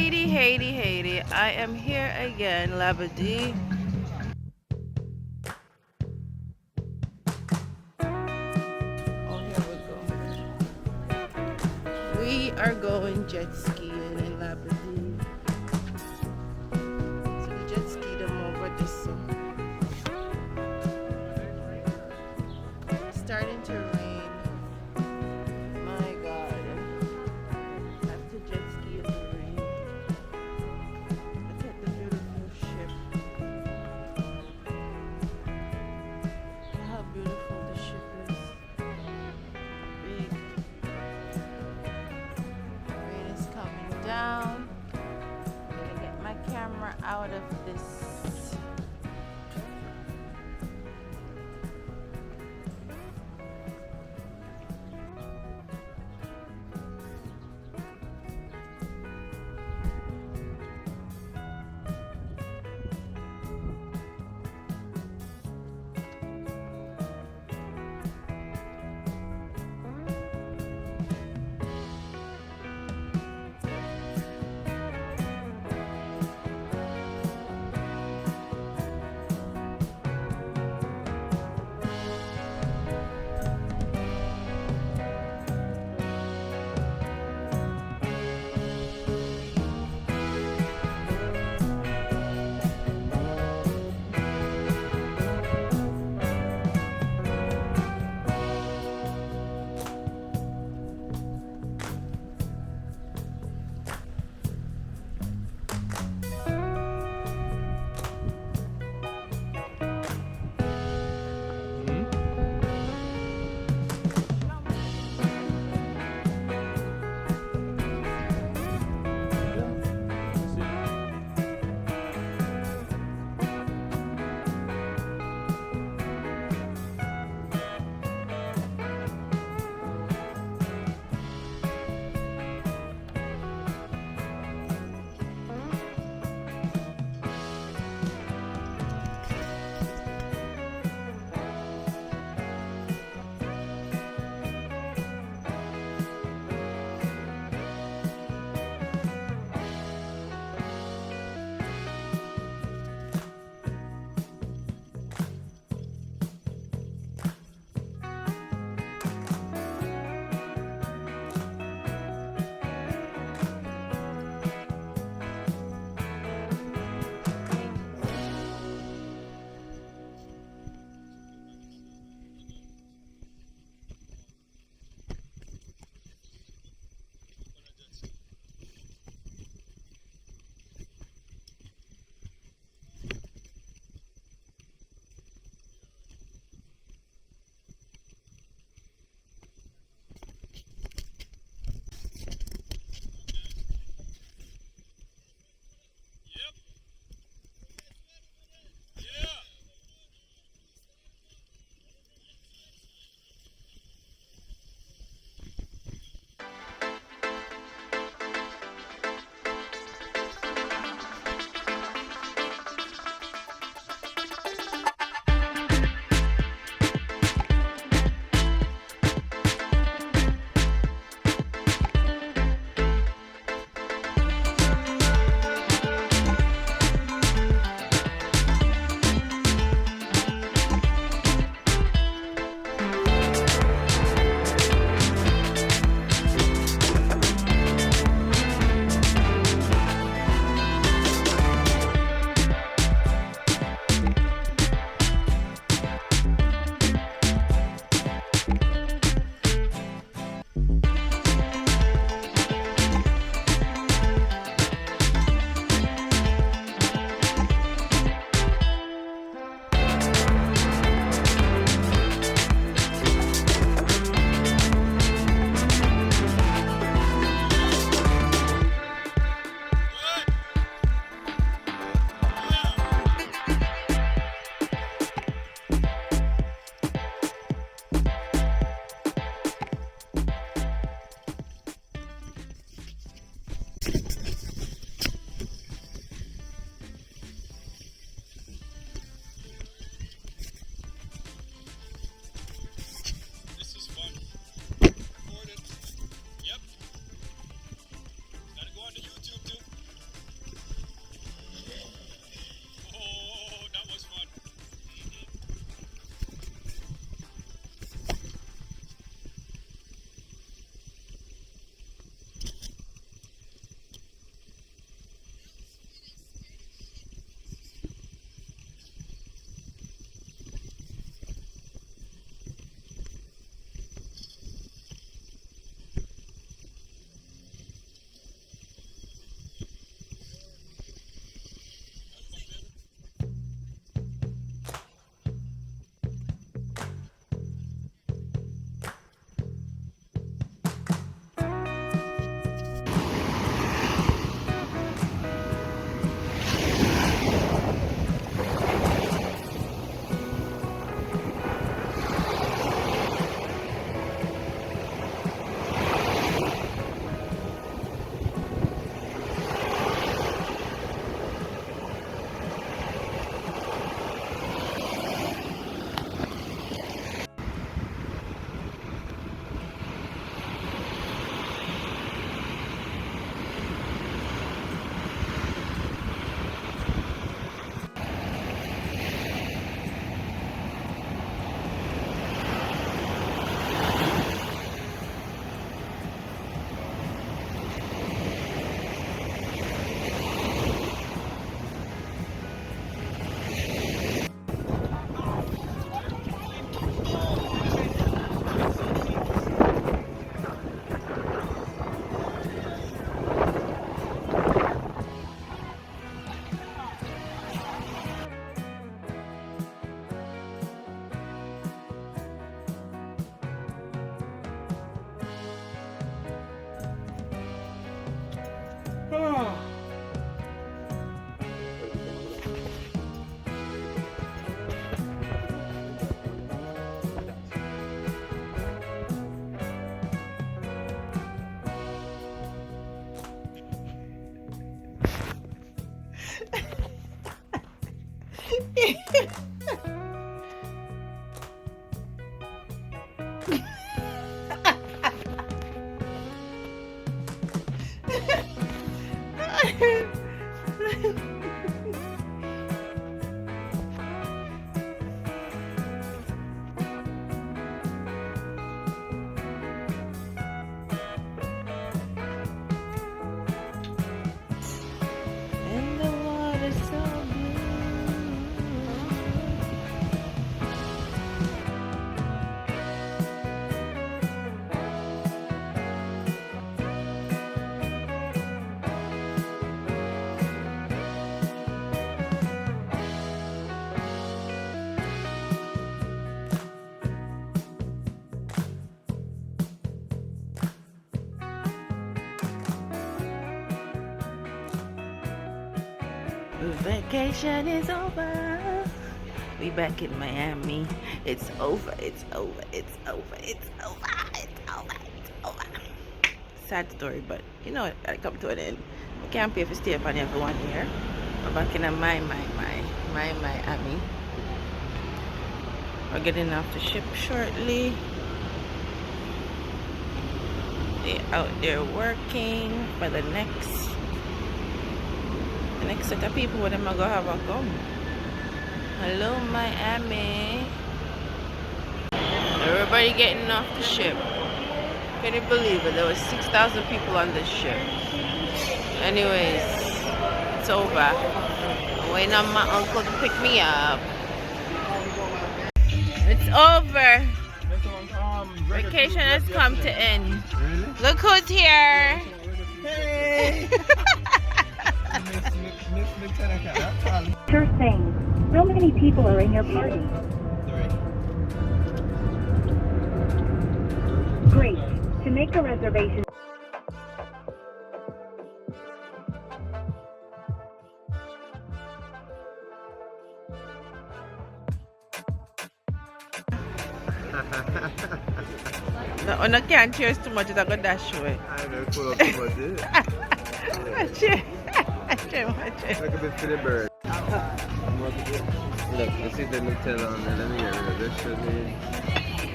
Haiti, Haiti, Haiti. I am here again, Labadee. Oh, here we go. We are going jet skiing in Labadee. So the jet ski them over this so it's starting to rain. My God. I have to jet ski in the rain. Look at the beautiful ship. Look how beautiful the ship is. Big. Rain is coming down. I'm gonna get my camera out of this. And the water's so blue. Vacation is over. We back in Miami. It's over. It's over. It's over. It's over. It's over. It's over. Sad story, but you know it. I come to an end. I can't pay for stay upon everyone here. We're back in my Miami. We're getting off the ship shortly. They're out there working for the next set of people. What am I gonna have a come? Hello, Miami. Everybody getting off the ship. Can you believe it? There was 6,000 people on this ship. Anyways, it's over. I'm waiting on my uncle to pick me up. It's over. Vacation has come to end. Look who's here. Hey! Sure thing. How many people are in your party? 3. Great. To make a reservation. No, I can't cheers too much. It's a good dash away. I know, pull up too much, eh? I cheer. Look at this for the bird. Look, this is the Nutella on there. Let me get rid of this for me.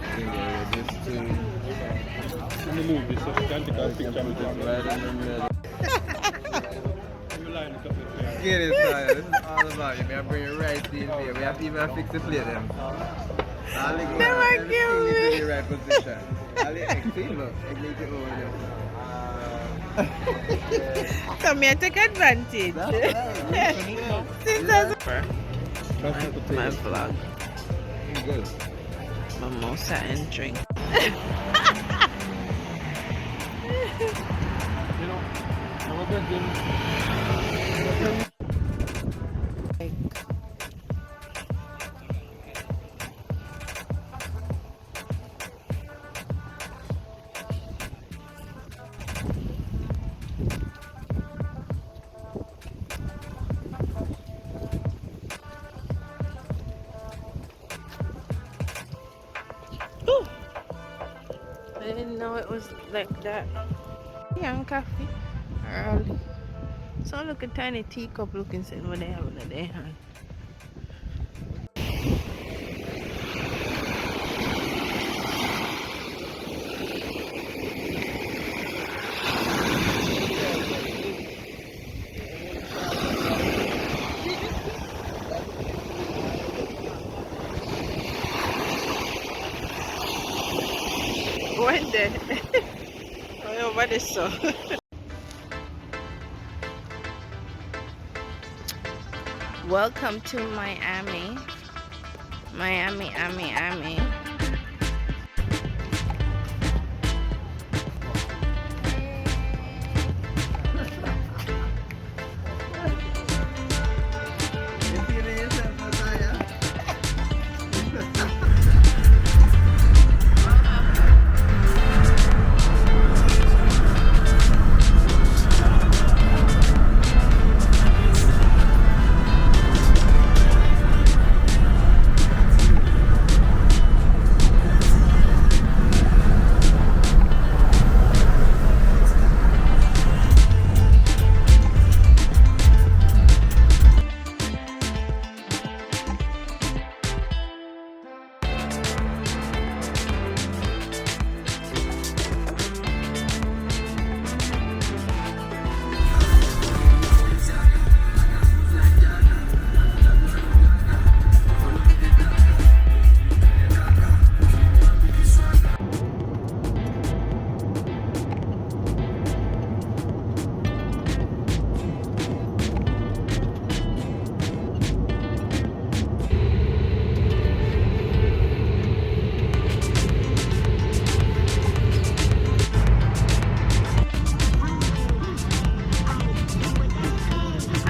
Let me get rid of this too. In the movie, so you can't take a picture with Right them. in the middle. You line it up with them. Get it, Sire. This is all about you. I bring it right in here. We have to even fix the plate them. All the Never everything give is me. in the right position. All the egg, see, look. Egg need to over there. Come here, take advantage. That's right. Since that's my Good. vlog, mimosa and drink. You know, I'm a good thing. Ooh. I didn't know it was like that. Young coffee early. So look a tiny teacup looking thing what they have in their hand. When there? Oh, what is so? Welcome to Miami. Miami. You feeling yourself, Messiah?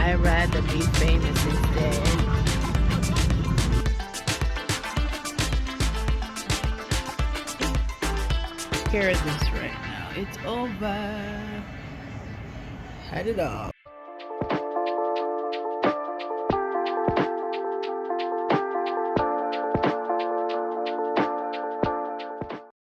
I'd rather be famous instead. Care of this right now. It's over. Had it all.